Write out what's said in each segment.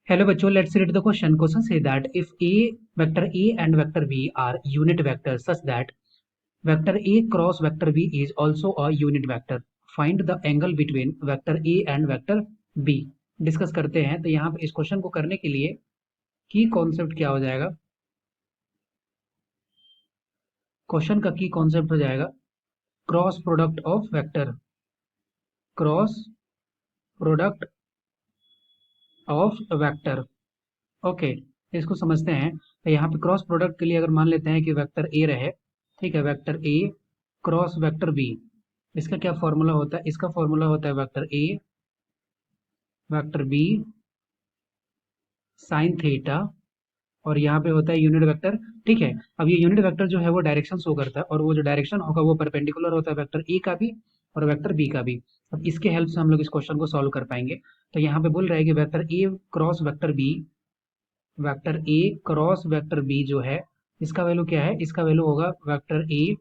Hello बच्चों, let's read the question. Question say that if vector A and vector B are unit vectors such that vector A cross vector B is also a unit vector, find the angle between vector A and vector B. Discuss करते हैं। तो यहाँ पे इस question को करने के लिए की कॉन्सेप्ट क्या हो जाएगा? क्वेश्चन का की कॉन्सेप्ट हो जाएगा cross product of vector, cross product of vector. Okay, इसको समझते हैं। तो यहाँ पे क्रॉस प्रोडक्ट के लिए अगर मान लेते हैं कि वेक्टर ए रहे, ठीक है, vector A cross vector B, इसका क्या फॉर्मूला होता है? इसका फॉर्मूला होता है vector A vector B sine theta, और यहाँ पे होता है यूनिट वेक्टर। ठीक है, अब ये यूनिट वेक्टर जो है वो डायरेक्शन शो करता है, और वो जो डायरेक्शन होगा वो परपेंडिकुलर होता है वेक्टर ए का भी और वेक्टर बी का भी। अब इसके हेल्प से हम लोग इस क्वेश्चन को सॉल्व कर पाएंगे। तो यहाँ पे बोल रहा है कि vector A cross vector B, vector A cross vector B जो है, इसका वैल्यू क्या है? इसका वैल्यू होगा vector A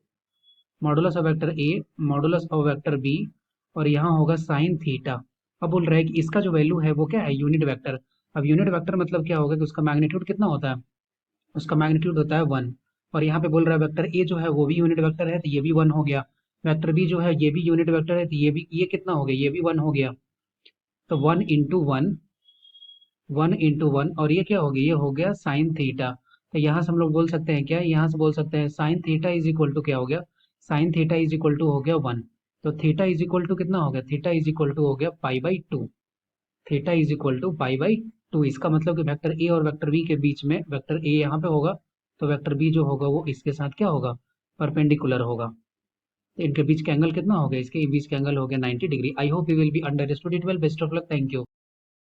modulus of vector A modulus of vector B, और यहाँ होगा साइन थीटा। अब बोल रहा है कि इसका जो वैल्यू है वो क्या है? Unit vector. अब यूनिट वेक्टर मतलब क्या होगा कि उसका मैग्नीट्यूड कितना होता है? उसका मैग्नीट्यूड होता है 1। और यहाँ पे बोल रहा है वेक्टर ए जो है वो भी यूनिट वेक्टर है, तो ये भी 1 हो गया। वेक्टर बी जो है ये भी यूनिट वेक्टर है, तो ये कितना हो गया? ये भी 1 हो गया। तो 1 इंटू वन, और ये क्या हो गया? ये हो गया साइन थीटा। तो यहाँ से हम लोग बोल सकते हैं क्या? यहाँ से बोल सकते हैं sine theta is equal to क्या हो गया? Sine theta is equal to हो गया 1। तो थीटा इज इक्वल टू कितना हो गया? थीटा इज इक्वल टू हो गया pi. Theta is equal to pi. इसका मतलब कि वेक्टर ए और वेक्टर बी के बीच में वेक्टर ए यहाँ पे होगा, तो वेक्टर बी जो होगा वो इसके साथ क्या होगा? परपेंडिकुलर होगा। तो इनके बीच का एंगल कितना हो गया? इसके बीच का एंगल हो गया 90 degree. I hope you will be understood it well. Best of luck, thank you.